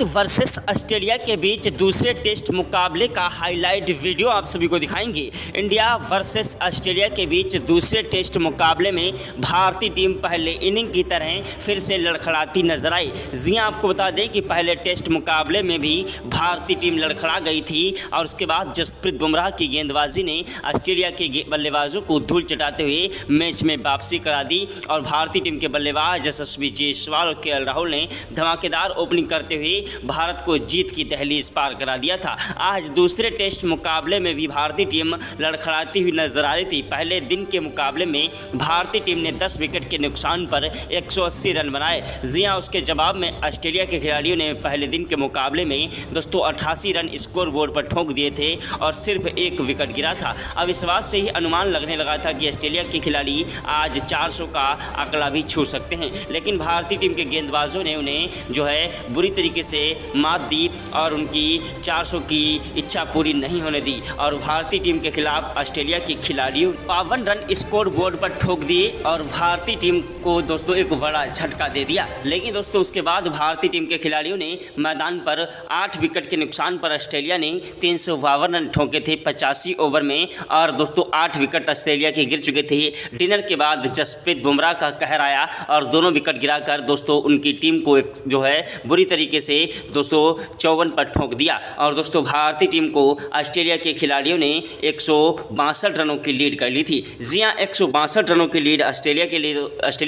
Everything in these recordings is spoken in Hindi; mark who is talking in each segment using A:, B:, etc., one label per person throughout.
A: भारत वर्सेस ऑस्ट्रेलिया के बीच दूसरे टेस्ट मुकाबले का हाईलाइट वीडियो आप सभी को दिखाएंगे। इंडिया वर्सेस ऑस्ट्रेलिया के बीच दूसरे टेस्ट मुकाबले में भारतीय टीम पहले इनिंग की तरह फिर से लड़खड़ाती नजर आई। जी हां, आपको बता दें कि पहले टेस्ट मुकाबले में भी भारतीय टीम लड़खड़ा गई थी और उसके बाद जसप्रीत बुमराह की गेंदबाजी ने ऑस्ट्रेलिया के बल्लेबाजों को धूल चटाते हुए मैच में वापसी करा दी और भारतीय टीम के बल्लेबाज यशस्वी जायसवाल और केएल राहुल ने धमाकेदार ओपनिंग करते हुए भारत को जीत की दहलीज पार करा दिया था। आज दूसरे टेस्ट मुकाबले में भी भारतीय टीम लड़खड़ाती हुई नजर आ रही थी। पहले दिन के मुकाबले में भारतीय टीम ने 10 विकेट के नुकसान पर 180 रन बनाए। जी हां, उसके जवाब में ऑस्ट्रेलिया के खिलाड़ियों ने पहले दिन के मुकाबले में दोस्तों 88 रन स्कोर बोर्ड पर ठोक दिए थे और सिर्फ एक विकेट गिरा था। अब इस बात से ही अनुमान लगने लगा था कि ऑस्ट्रेलिया के खिलाड़ी आज 400 का आंकड़ा भी छू सकते हैं, लेकिन भारतीय टीम के गेंदबाजों ने उन्हें जो है बुरी तरीके से मात दी और उनकी 400 की इच्छा पूरी नहीं होने दी और भारतीय टीम के खिलाफ ऑस्ट्रेलिया के खिलाड़ियों 52 रन स्कोर बोर्ड पर ठोक दिए और भारतीय टीम को दोस्तों एक बड़ा झटका दे दिया। लेकिन दोस्तों उसके बाद भारतीय टीम के खिलाड़ियों ने मैदान पर 8 विकेट के नुकसान पर ऑस्ट्रेलिया ने 352 रन ठोके थे 85 ओवर में और दोस्तों 8 विकेट ऑस्ट्रेलिया के गिर चुके थे। डिनर के बाद जसप्रीत बुमराह का कहर आया और दोनों विकेट गिराकर दोस्तों उनकी टीम को एक जो है बुरी तरीके से दोस्तों 54 पर ठोक दिया और दोस्तों भारतीय टीम को ऑस्ट्रेलिया के खिलाड़ियों ने 162 रनों की लीड कर ली थी। जी हां, 162 रनों की लीड ऑस्ट्रेलिया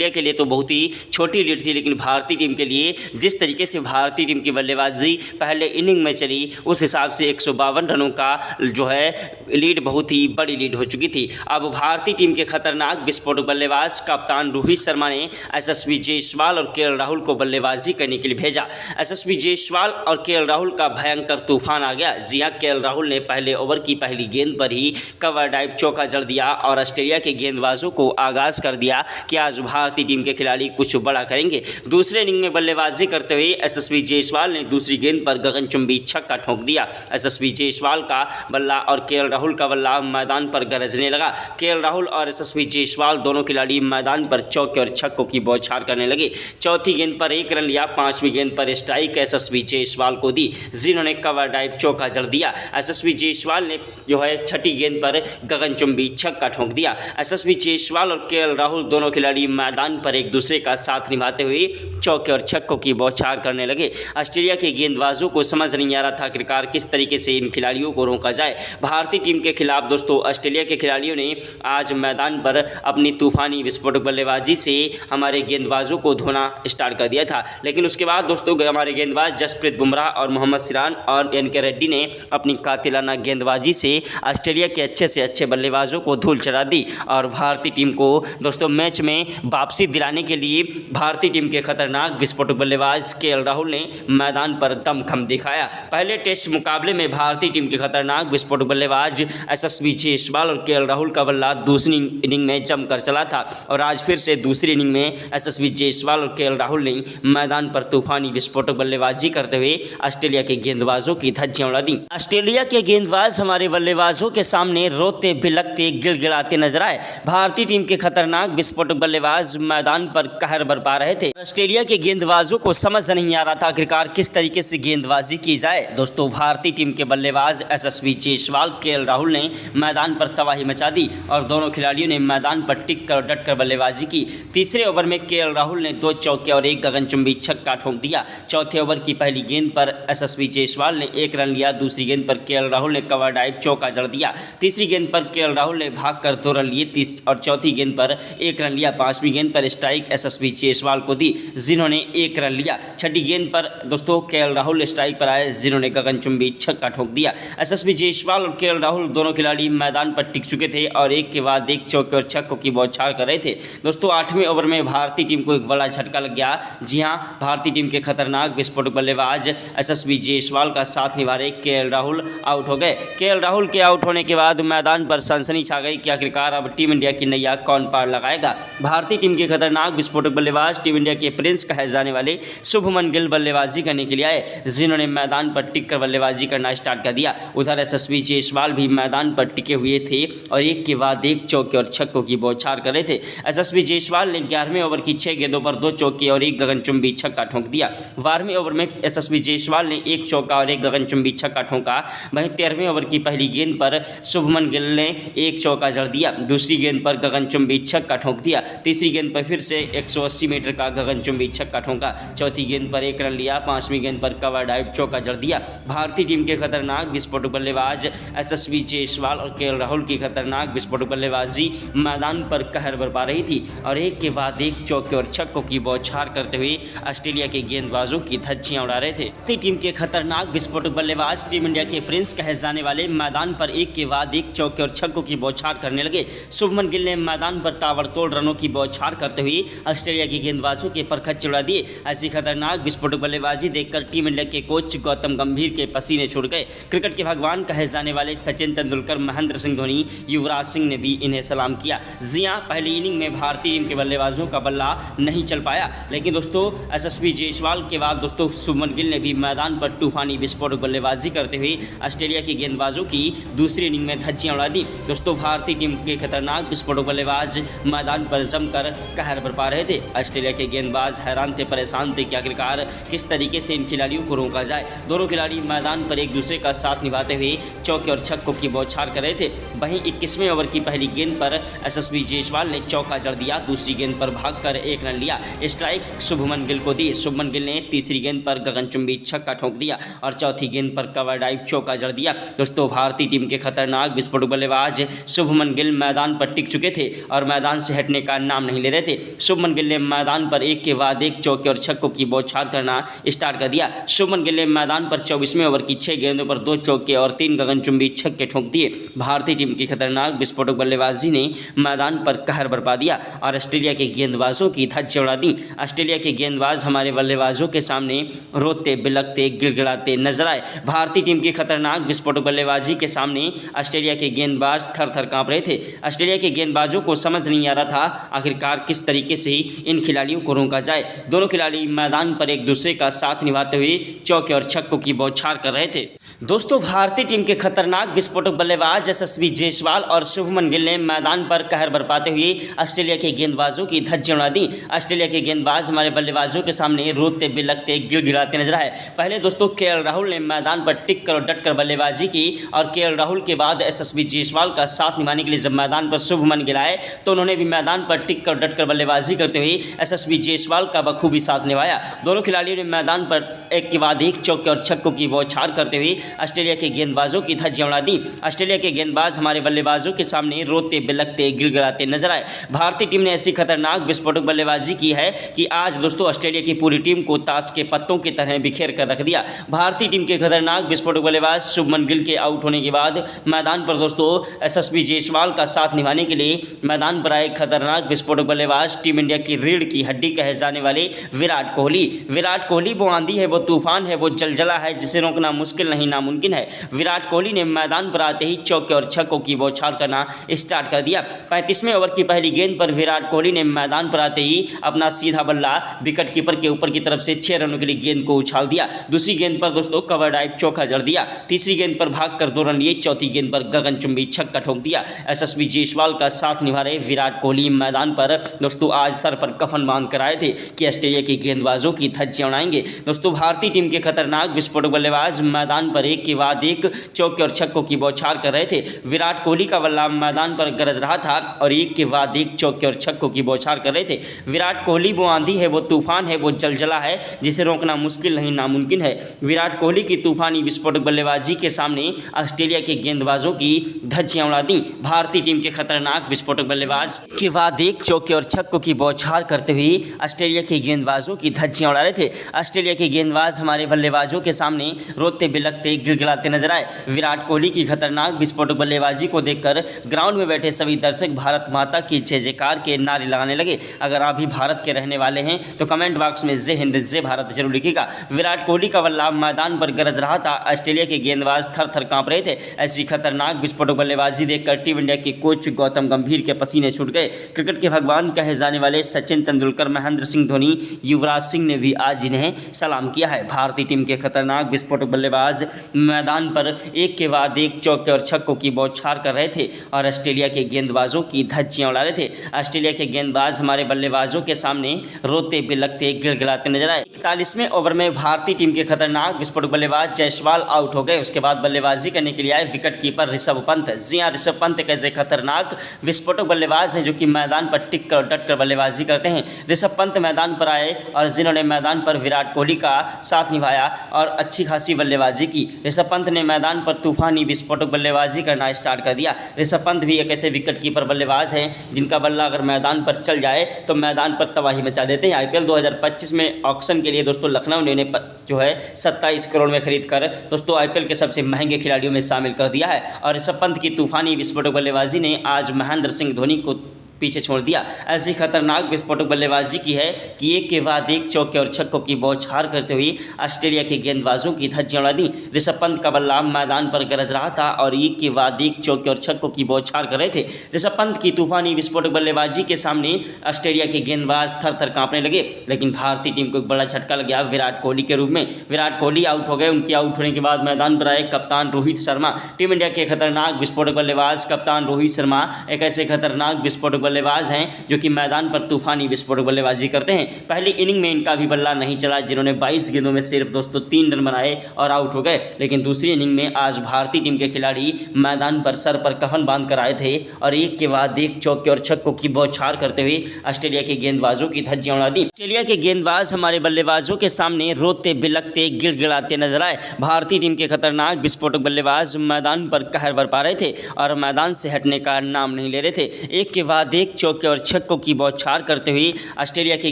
A: के लिए तो बहुत ही छोटी लीड थी, लेकिन भारतीय टीम के लिए जिस तरीके से भारतीय टीम की बल्लेबाजी पहले इनिंग में चली उस हिसाब से 152 रनों का जो है लीड बहुत ही बड़ी लीड हो चुकी थी। अब भारतीय टीम के खतरनाक विस्फोटक बल्लेबाज कप्तान रोहित शर्मा ने यशस्वी जायसवाल और केएल राहुल को बल्लेबाजी करने के लिए भेजा। यशस्वी जायसवाल और केएल राहुल का भयंकर तूफान आ गया। जी हां, केएल राहुल ने पहले ओवर की पहली गेंद पर ही कवर ड्राइव चौका जड़ दिया और ऑस्ट्रेलिया के गेंदबाजों को आगाज कर दिया कि आज भारतीय टीम के खिलाड़ी कुछ बड़ा करेंगे। दूसरे इनिंग में बल्लेबाजी करते हुए यशस्वी जायसवाल ने दूसरी गेंद पर गगनचुंबी छक्का ठोक दिया। यशस्वी जायसवाल का बल्ला और केएल राहुल का बल्ला मैदान पर गरजने लगा। केएल राहुल और यशस्वी जायसवाल दोनों खिलाड़ी मैदान पर चौके और छक्कों की बौछार करने लगे। चौथी गेंद पर 1 रन लिया, 5वीं गेंद पर स्ट्राइक यशस्वी जायसवाल को दी, जिन्होंने कवर ड्राइव चौका जड़ दिया। यशस्वी जायसवाल ने जो है 6ठी गेंद पर गगनचुंबी छक्का ठोक दिया। यशस्वी जायसवाल और केएल राहुल दोनों खिलाड़ी मैदान पर एक दूसरे का साथ निभाते हुए चौके और छक्कों की बौछार करने लगे। ऑस्ट्रेलिया के गेंदबाजों को समझ नहीं आ रहा था आखिरकार किस तरीके से इन खिलाड़ियों को रोका जाए। भारतीय टीम के खिलाफ दोस्तों ऑस्ट्रेलिया के खिलाड़ियों ने आज मैदान पर अपनी तूफानी विस्फोटक बल्लेबाजी से हमारे गेंदबाजों को धोना स्टार्ट कर दिया था, लेकिन उसके बाद दोस्तों हमारे गेंदबाज जसप्रीत बुमराह और मोहम्मद सिराज और एन के रेड्डी ने अपनी कातिलाना गेंदबाजी से ऑस्ट्रेलिया के अच्छे से अच्छे बल्लेबाजों को धूल चढ़ा दी और भारतीय टीम को दोस्तों मैच में वापसी दिलाने के लिए भारतीय टीम के खतरनाक विस्फोटक बल्लेबाज केएल राहुल ने मैदान पर दमखम दिखाया। पहले टेस्ट मुकाबले में भारतीय टीम के खतरनाक विस्फोटक बल्लेबाज यशस्वी जायसवाल और केएल राहुल का बल्ला दूसरी इनिंग में जमकर चला था और आज फिर से दूसरी इनिंग में यशस्वी जायसवाल और केएल राहुल ने मैदान पर तूफानी विस्फोटक बल्लेबाजी करते हुए ऑस्ट्रेलिया के गेंदबाजों की धज्जियां उड़ा दी। ऑस्ट्रेलिया के गेंदबाज हमारे बल्लेबाजों के सामने रोते बिलखते गिड़गिड़ाते नजर आए। भारतीय टीम के खतरनाक विस्फोटक बल्लेबाज मैदान पर कहर बरपा रहे थे। ऑस्ट्रेलिया के गेंदबाजों को समझ नहीं आ रहा था आखिरकार किस तरीके से गेंदबाजी की जाए। दोस्तों भारतीय टीम के बल्लेबाज यशस्वी जायसवाल केएल राहुल ने मैदान पर तबाही मचा दी और दोनों खिलाड़ियों ने मैदान पर टिक कर डट कर बल्लेबाजी की। तीसरे ओवर में केएल राहुल ने 2 चौके और 1 गगनचुंबी छक्का ठोक दिया। चौथे ओवर की पहली गेंद पर यशस्वी जायसवाल ने 1 रन लिया। दूसरी गेंद पर केएल राहुल ने कवर ड्राइव चौका जड़ दिया। तीसरी गेंद पर केएल राहुल ने भागकर 2 रन लिए और चौथी गेंद पर 1 रन लिया। 5वीं गेंद पर स्ट्राइक यशस्वी जायसवाल को दी, जिन्होंने 1 रन लिया। 6ठी गेंद पर दोस्तों केएल राहुल स्ट्राइक पर आए, जिन्होंने गगनचुंबी छक्का ठोक दिया। यशस्वी जायसवाल और केएल राहुल दोनों खिलाड़ी मैदान पर टिक चुके थे और एक के बाद एक चौके और छक्कों की बौछार कर रहे थे। दोस्तों 8वें ओवर में भारतीय टीम को एक बड़ा झटका लग गया। जी हां, भारतीय टीम के खतरनाक विस्फोटक बल्लेबाज यशस्वी जायसवाल का साथ निभा रहे केएल राहुल आउट हो गए। केएल राहुल के आउट होने के बाद मैदान पर सनसनी छा गई कि आखिरकार अब टीम इंडिया की नैया कौन पार लगाएगा। भारतीय टीम के खतरनाक विस्फोटक बल्लेबाज टीम इंडिया के प्रिंस कहे जाने वाले शुभमन गिल बल्लेबाजी करने के लिए आए, जिन्होंने मैदान पर टिक कर बल्लेबाजी करना स्टार्ट कर दिया। उधर यशस्वी जायसवाल भी मैदान पर टिके हुए थे और एक के बाद एक चौके और छक्कों की बौछार कर रहे थे। यशस्वी जायसवाल ने 11वें ओवर की 6 गेंदों पर 2 चौके और 1 गगनचुंबी छक्का ठोक दिया। 12वें ओवर में यशस्वी जायसवाल ने एक चौका और एक गगनचुंबी छक्का ठोका। वहीं 13वें ओवर की पहली गेंद पर शुभमन गिल ने एक चौका जड़ दिया, दूसरी गेंद पर गगनचुंबी छक्का ठोक दिया, तीसरी गेंद पर फिर से 180 मीटर का गगनचुंबी छक्का ठोका, चौथी गेंद पर 1 रन लिया, पांचवीं गेंद पर कवर ड्राइव चौका जड़ दिया। भारतीय टीम के खतरनाक विस्फोटक बल्लेबाज यशस्वी जायसवाल और केएल राहुल की खतरनाक विस्फोटक बल्लेबाजी मैदान पर कहर बरपा रही थी और एक के बाद एक चौके और छक्कों की बौछार करते हुए ऑस्ट्रेलिया के गेंदबाजों की धज्जियां उड़ा रहे थे। भारतीय टीम के खतरनाक विस्फोटक बल्लेबाज टीम इंडिया के प्रिंस कहे जाने वाले मैदान पर एक के बाद एक चौके और छक्कों की बौछार करने लगे। शुभमन गिल ने मैदान पर ताबड़तोड़ रनों की बौछार करते हुए ऑस्ट्रेलिया के गेंदबाजों के परखच उड़ा दिए। ऐसी खतरनाक विस्फोटक बल्लेबाजी देखकर टीम इंडिया के कोच गौतम गंभीर के पसीने छूट गए। क्रिकेट के भगवान कहे जाने वाले सचिन तेंदुलकर, महेंद्र सिंह धोनी, युवराज सिंह ने भी इन्हें सलाम किया। जी हां, पहली इनिंग में भारतीय टीम के बल्लेबाजों का बल्ला नहीं चल पाया, लेकिन दोस्तों यशस्वी जायसवाल के बाद दोस्तों शुभमन गिल ने भी मैदान पर तूफानी विस्फोटक बल्लेबाजी करते हुए ऑस्ट्रेलिया के गेंदबाजों की दूसरी इनिंग में धज्जियां उड़ा दी। दोस्तों भारतीय टीम के खतरनाक विस्फोटक बल्लेबाज मैदान पर जमकर कहर बरपा रहे थे। ऑस्ट्रेलिया के गेंदबाज हैरान थे, परेशान थे कि आखिरकार किस तरीके से इन खिलाड़ियों को रोका जाए। दोनों खिलाड़ी मैदान पर एक दूसरे का साथ निभाते हुए चौके और छक्कों की बौछार कर रहे थे। वहीं 21वें ओवर की पहली गेंद पर यशस्वी जायसवाल ने चौका जड़ दिया, दूसरी गेंद पर भागकर 1 रन लिया। स्ट्राइक शुभमन गिल को दी। शुभमन गिल ने तीसरी गेंद पर गगनचुंबी छक्का ठोक दिया और चौथी गेंद पर कवर ड्राइव चौका जड़ दिया। दोस्तों भारतीय टीम के खतरनाक विस्फोटक बल्लेबाज शुभमन गिल मैदान पर टिक चुके थे और मैदान से हटने का नाम नहीं ले रहे थे। शुभमन गिल ने मैदान पर एक के बाद एक चौके और छक्कों की बौछार करना स्टार्ट कर दिया। शुभमन गिल ने मैदान पर 24वें ओवर की 6 गेंदों पर 2 चौके और 3 गगनचुंबी छक्के ठोक दिए। भारतीय टीम की खतरनाक विस्फोटक बल्लेबाजी ने मैदान पर कहर बरपा दिया और ऑस्ट्रेलिया के गेंदबाजों की धज्जियां उड़ा दी। ऑस्ट्रेलिया के गेंदबाज हमारे बल्लेबाजों के सामने रोते बिलखते गिड़गिड़ाते नजर आए। भारतीय टीम की खतरनाक विस्फोटक बल्लेबाजी के सामने ऑस्ट्रेलिया के गेंदबाज थर-थर कांप रहे थे। ऑस्ट्रेलिया के गेंदबाजों को समझ नहीं आ रहा था आखिरकार किस तरीके से इन खिलाड़ियों को रोका जाए। दोनों खिलाड़ी मैदान पर एक दूसरे का साथ निभाते हुए चौके और छक्कों की बौछार कर रहे थे। दोस्तों भारतीय टीम के खतरनाक विस्फोटक बल्लेबाज यशस्वी जायसवाल और शुभमन गिल ने मैदान पर कहर बरपाते हुए ऑस्ट्रेलिया के गेंदबाजों की धज्जियां उड़ा दी। ऑस्ट्रेलिया के गेंदबाज हमारे बल्लेबाजों के सामने रोते बिलखते गिड़गिड़ाते नजर आए। पहले दोस्तों केएल राहुल ने मैदान पर टिक कर और डट कर बल्लेबाजी की और केएल राहुल के बाद यशस्वी जायसवाल का साथ निभाने के लिए जब मैदान पर शुभमन गिल आए तो उन्होंने भी मैदान पर टिक कर डट कर बल्लेबाजी करते हुए यशस्वी जायसवाल का बखूबी साथ निभाया। दोनों खिलाड़ियों ने मैदान पर एक के बाद एक चौके और छक्कों की बौछार करते हुए ऑस्ट्रेलिया के गेंदबाजों की धज्जियां उड़ा दी। ऑस्ट्रेलिया के गेंदबाज हमारे बल्लेबाजों के सामने रोते बिलखते गिड़गिड़ाते नजर आए। भारतीय टीम ने ऐसी खतरनाक विस्फोटक बल्लेबाजी की है कि आज दोस्तों ऑस्ट्रेलिया की पूरी टीम को ताश के पत्तों की तरह बिखेर कर रख दिया। भारतीय टीम के खतरनाक विस्फोटक बल्लेबाज शुभमन गिल के आउट होने के बाद मैदान पर दोस्तों यशस्वी जायसवाल का साथ निभाने के लिए मैदान पर आए खतरनाक विस्फोटक बल्लेबाज टीम इंडिया की रीढ़ की हड्डी कहे जाने वाले विराट कोहली। विराट कोहली वो आंधी है, वो तूफान है, वो जलजला है जिसे रोकना मुश्किल नहीं नामुमकिन है। विराट कोहली ने मैदान पर आते ही चौके और छक्कों की बौछार करना स्टार्ट कर दिया। 35वें ओवर की पहली गेंद पर विराट कोहली ने मैदान पर आते ही अपना सीधा बल्ला विकेट कीपर के ऊपर की तरफ से 6 रनों के लिए गेंद को उछाल दिया। दूसरी गेंद पर दोस्तों कवर ड्राइव चौका जड़ दिया। तीसरी गेंद पर भागकर 2 रन लिए। चौथी गेंद पर गगनचुंबी छक्का ठोक दिया। यशस्वी जायसवाल का साथ निभा रहे विराट कोहली मैदान पर दोस्तों आज सर पर कफन बांध कर आए थे कि ऑस्ट्रेलिया के गेंदबाजों की धज्जियां उड़ाएंगे। दोस्तों भारतीय टीम के खतरनाक विस्फोटक बल्लेबाज मैदान पर एक के बाद एक चौके और छक्कों की बौछार कर रहे थे। विराट कोहली का बल्ला मैदान पर गरज रहा था और एक के बाद एक चौके और छक्कों की बौछार कर रहे थे। विराट कोहली वो आंधी है, वो तूफान है, वो जलजला है जिसे रोकना मुश्किल नहीं नामुमकिन है। विराट कोहली की तूफानी विस्फोटक बल्लेबाजी के सामने ऑस्ट्रेलिया के गेंदबाजों की धज्जियां उड़ा दी। भारतीय टीम के खतरनाक विस्फोटक बल्लेबाज के बाद एक चौके और छक्कों की बौछार करते हुए ऑस्ट्रेलिया के गेंदबाजों की धज्जियां उड़ा रहे थे। ऑस्ट्रेलिया के गेंदबाज हमारे बल्लेबाजों के सामने रोते बिलखते गिड़गिड़ाते नजर आए। विराट कोहली की खतरनाक विस्फोटक बल्लेबाजी को देखकर ग्राउंड में बैठे सभी दर्शक भारत माता की जय जयकार के नारे लगाने लगे। अगर आप भी भारत के रहने वाले हैं तो कमेंट बॉक्स में जय हिंद जय भारत जरूर लिखिएगा। विराट कोहली का बल्ला मैदान पर गरज रहा था। ऑस्ट्रेलिया के गेंदबाज थर थर कांप रहे थे। ऐसी खतरनाक विस्फोटक बल्लेबाजी देखकर टीम इंडिया के कोच गौतम गंभीर के पसीने छूट गए। क्रिकेट के भगवान कहे जाने वाले सचिन तेंदुलकर, महेंद्र सिंह धोनी, युवराज सिंह ने भी आज इन्हें सलाम किया है। भारतीय टीम के खतरनाक विस्फोटक बल्लेबाज मैदान पर एक के बाद एक चौके और छक्कों की बौछार कर रहे थे और ऑस्ट्रेलिया के गेंदबाजों की धज्जियां उड़ा रहे थे। ऑस्ट्रेलिया के गेंदबाज हमारे बल्लेबाजों के सामने रोते बिलखते गिड़गिड़ाते नजर आए। 41वें 38वें ओवर में भारतीय टीम के खतरनाक विस्फोटक बल्लेबाज जायसवाल आउट हो गए। उसके बाद बल्लेबाजी करने के लिए आए विकेट कीपर ऋषभ पंत। जी हां, ऋषभ पंत एक ऐसे खतरनाक विस्फोटक बल्लेबाज हैं जो कि मैदान पर टिक कर डट कर बल्लेबाजी करते हैं। ऋषभ पंत मैदान पर आए और जिन्होंने मैदान पर विराट कोहली का साथ निभाया और अच्छी खासी बल्लेबाजी की। ऋषभ पंत ने मैदान पर तूफानी विस्फोटक बल्लेबाजी करना स्टार्ट कर दिया। ऋषभ पंत भी एक ऐसे विकेट कीपर बल्लेबाज हैं जिनका बल्ला अगर मैदान पर चल जाए तो मैदान पर तबाही मचा देते हैं। IPL 2025 में ऑक्शन के लिए दोस्तों लखनऊ ने इन्हें जो है 27 करोड़ में खरीद कर दोस्तों IPL के सबसे महंगे खिलाड़ियों में शामिल कर दिया है। और ऋषभ पंत की तूफानी विस्फोटक बल्लेबाजी ने आज महेंद्र सिंह धोनी को पीछे छोड़ दिया। ऐसी खतरनाक विस्फोटक बल्लेबाजी की है कि एक के बाद एक चौके और छक्कों की बौछार करते हुए ऑस्ट्रेलिया के गेंदबाजों की धज्जियां उड़ा दी। ऋषभ पंत का बल्ला मैदान पर गरज रहा था और एक के बाद एक चौके और छक्कों की बौछार कर रहे थे। ऋषभ पंत की तूफानी विस्फोटक बल्लेबाजी के सामने ऑस्ट्रेलिया के गेंदबाज थर थर कांपने लगे। लेकिन भारतीय टीम को एक बड़ा झटका लग गया विराट कोहली के रूप में। विराट कोहली आउट हो गए। उनके आउट होने के बाद मैदान पर आए कप्तान रोहित शर्मा। टीम इंडिया के खतरनाक विस्फोटक बल्लेबाज कप्तान रोहित शर्मा एक ऐसे खतरनाक विस्फोटक बल्लेबाज हैं जो कि मैदान पर तूफानी विस्फोटक बल्लेबाजी करते हैं। पहली इनिंग में इनका भी बल्ला नहीं चला, जिन्होंने 22 गेंदों में सिर्फ दोस्तों 3 रन बनाए और आउट हो गए। लेकिन दूसरी इनिंग में आज भारतीय टीम के खिलाड़ी मैदान पर सर पर कफन बांध कर आए थे और एक के बाद एक चौके और छक्कों की बौछार करते हुए ऑस्ट्रेलिया के गेंदबाजों की धज्जियां उड़ा दी। ऑस्ट्रेलिया के गेंदबाज हमारे बल्लेबाजों के सामने रोते बिलखते गिड़गिड़ाते नजर आए। भारतीय टीम के खतरनाक विस्फोटक बल्लेबाज मैदान पर कहर बरपा रहे थे और मैदान से हटने का नाम नहीं ले रहे थे। एक के बाद एक चौके और छक्कों की बौछार करते हुए ऑस्ट्रेलिया के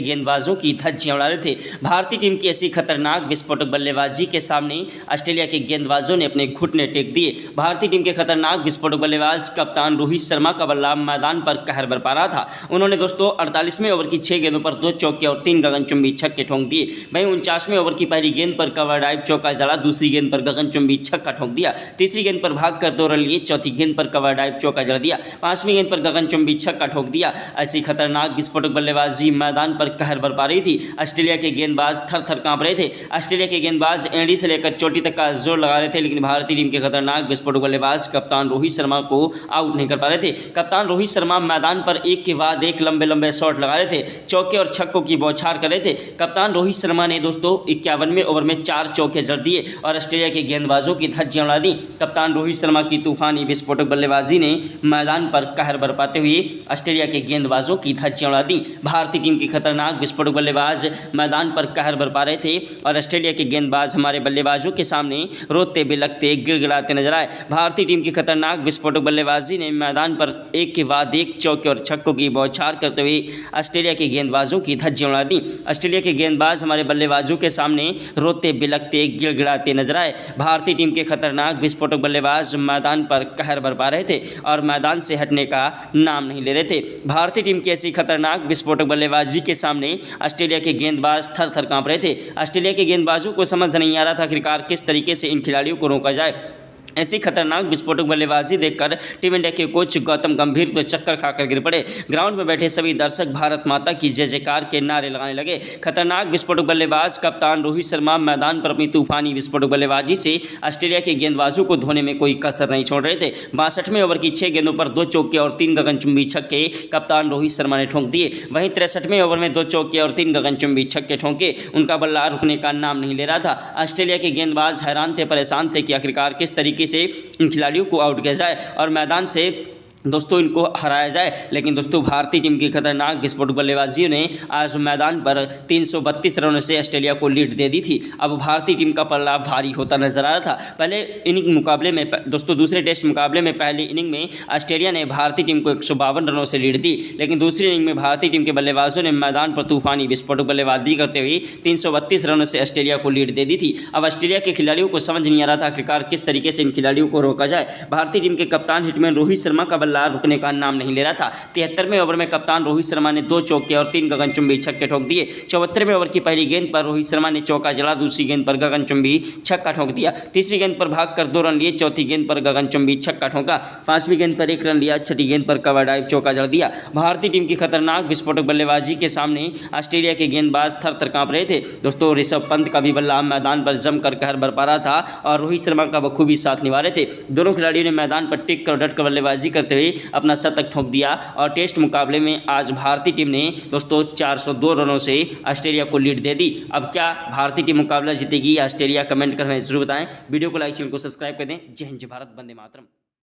A: गेंदबाजों की धज्जियां उड़ा रहे थे। भारतीय टीम की ऐसी खतरनाक विस्फोटक बल्लेबाजी के सामने ऑस्ट्रेलिया के गेंदबाजों ने अपने घुटने टेक दिए। भारतीय टीम के खतरनाक विस्फोटक बल्लेबाज कप्तान रोहित शर्मा का बल्ला मैदान पर कहर बरपा रहा था। उन्होंने दोस्तों 48वें ओवर की 6 गेंदों पर 2 चौके और 3 गगनचुंबी छक्के ठोंक दिए। वहीं 49वें ओवर की पहली गेंद पर कवर ड्राइव चौका जड़ा, दूसरी गेंद पर गगनचुंबी छक्का ठोंक दिया, तीसरी गेंद पर भागकर 2 रन लिए, चौथी गेंद पर कवर ड्राइव चौका जड़ दिया, 5वीं गेंद पर गगनचुंबी छक्का ठोक दिया। ऐसी खतरनाक विस्फोटक बल्लेबाजी मैदान पर कहर बरपा रही थी। ऑस्ट्रेलिया के गेंदबाज थर थर कांप रहे थे। ऑस्ट्रेलिया के गेंदबाज एड़ी से लेकर चोटी तक का जोर लगा रहे थे, लेकिन भारतीय टीम के खतरनाक विस्फोटक बल्लेबाज कप्तान रोहित शर्मा को आउट नहीं कर पा रहे थे। कप्तान रोहित शर्मा मैदान पर एक के बाद एक लंबे लंबे शॉट लगा रहे थे, चौके और छक्कों की बौछार कर रहे थे। कप्तान रोहित शर्मा ने दोस्तों 51वें ओवर में 4 चौके जड़ दिए और ऑस्ट्रेलिया के गेंदबाजों की धज्जियां उड़ा दी। कप्तान रोहित शर्मा की तूफानी विस्फोटक बल्लेबाजी ने मैदान पर कहर बरपाते हुए ऑस्ट्रेलिया के गेंदबाजों की धज्जियां उड़ा दी। भारतीय टीम की खतरनाक विस्फोटक बल्लेबाज मैदान पर कहर बरपा रहे थे और ऑस्ट्रेलिया के गेंदबाज हमारे बल्लेबाजों के सामने रोते बिलखते गिड़गिड़ाते नजर आए। भारतीय टीम की खतरनाक विस्फोटक बल्लेबाजी ने मैदान पर एक के बाद एक चौके और छक्कों की बौछार करते हुए ऑस्ट्रेलिया के गेंदबाजों की धज्जियां उड़ा दी। ऑस्ट्रेलिया के गेंदबाज हमारे बल्लेबाजों के सामने रोते बिलखते गिड़गिड़ाते नजर आए। भारतीय टीम के खतरनाक विस्फोटक बल्लेबाज मैदान पर कहर बरपा रहे थे और मैदान से हटने का नाम नहीं ले रहे थे। भारतीय टीम की ऐसी खतरनाक विस्फोटक बल्लेबाजी के सामने ऑस्ट्रेलिया के गेंदबाज थर थर कांप रहे थे। ऑस्ट्रेलिया के गेंदबाजों को समझ नहीं आ रहा था आखिरकार किस तरीके से इन खिलाड़ियों को रोका जाए। ऐसी खतरनाक विस्फोटक बल्लेबाजी देखकर टीम इंडिया के कोच गौतम गंभीर तो चक्कर खाकर गिर पड़े। ग्राउंड में बैठे सभी दर्शक भारत माता की जय जयकार के नारे लगाने लगे। खतरनाक विस्फोटक बल्लेबाज कप्तान रोहित शर्मा मैदान पर अपनी तूफानी विस्फोटक बल्लेबाजी से ऑस्ट्रेलिया के गेंदबाजों को धोने में कोई कसर नहीं छोड़ रहे थे। 62वें ओवर की 6 गेंदों पर 2 चौके और 3 गगनचुंबी छक्के कप्तान रोहित शर्मा ने ठोंक दिए। वहीं 63वें ओवर में 2 चौके और 3 गगनचुंबी छक्के ठोंके। उनका बल्ला रुकने का नाम नहीं ले रहा था। ऑस्ट्रेलिया के गेंदबाज हैरान थे, परेशान थे कि आखिरकार किस तरीके से इन खिलाड़ियों को आउट किया जाए और मैदान से दोस्तों इनको हराया जाए। लेकिन दोस्तों भारतीय टीम की खतरनाक विस्फोटक बल्लेबाजियों ने आज मैदान पर 332 रनों से ऑस्ट्रेलिया को लीड दे दी थी। अब भारतीय टीम का पल्ला भारी होता नजर आ रहा था। पहले इनिंग मुकाबले में दोस्तों दूसरे टेस्ट मुकाबले में पहली इनिंग में ऑस्ट्रेलिया ने भारतीय टीम को 152 रनों से लीड दी, लेकिन दूसरी इनिंग में भारतीय टीम के बल्लेबाजों ने मैदान पर तूफानी विस्फोटक बल्लेबाजी करते हुए 332 रनों से ऑस्ट्रेलिया को लीड दे दी थी। अब ऑस्ट्रेलिया के खिलाड़ियों को समझ नहीं आ रहा था आखिरकार किस तरीके से इन खिलाड़ियों को रोका जाए। भारतीय टीम के कप्तान हिटमैन रोहित शर्मा का बल्ला रुकने का नाम नहीं ले रहा था। 73वें ओवर में कप्तान रोहित शर्मा ने 2 चौके और 3 गगनचुंबी छक्के ठोक दिए। 74वें ओवर की पहली गेंद पर रोहित शर्मा ने चौका जड़ा, दूसरी गेंद पर गगनचुंबी छक्का ठोक दिया, तीसरी गेंद पर भागकर 2 रन लिए, चौथी गेंद पर गगनचुंबी छक्का ठोका, 5वीं गेंद पर 1 रन लिया, छठी गेंद पर कवर ड्राइव चौका जड़ दिया। भारतीय टीम की खतरनाक विस्फोटक बल्लेबाजी के सामने ऑस्ट्रेलिया के गेंदबाज थर थर कांप रहे थे। दोस्तों ऋषभ पंत का भी बल्ला मैदान पर जमकर कहर बरपा रहा था और रोहित शर्मा का बखूबी साथ निभा रहे थे। दोनों खिलाड़ियों ने मैदान पर टिक कर डट कर बल्लेबाजी करते हुए से अपना शतक ठोक दिया और टेस्ट मुकाबले में आज भारतीय टीम ने दोस्तों 402 रनों से ऑस्ट्रेलिया को लीड दे दी। अब क्या भारतीय टीम मुकाबला जीतेगी या ऑस्ट्रेलिया? कमेंट कर हमें जरूर बताएं। वीडियो को लाइक, चैनल को सब्सक्राइब कर दें। जय हिंद, जय भारत, वंदे मातरम।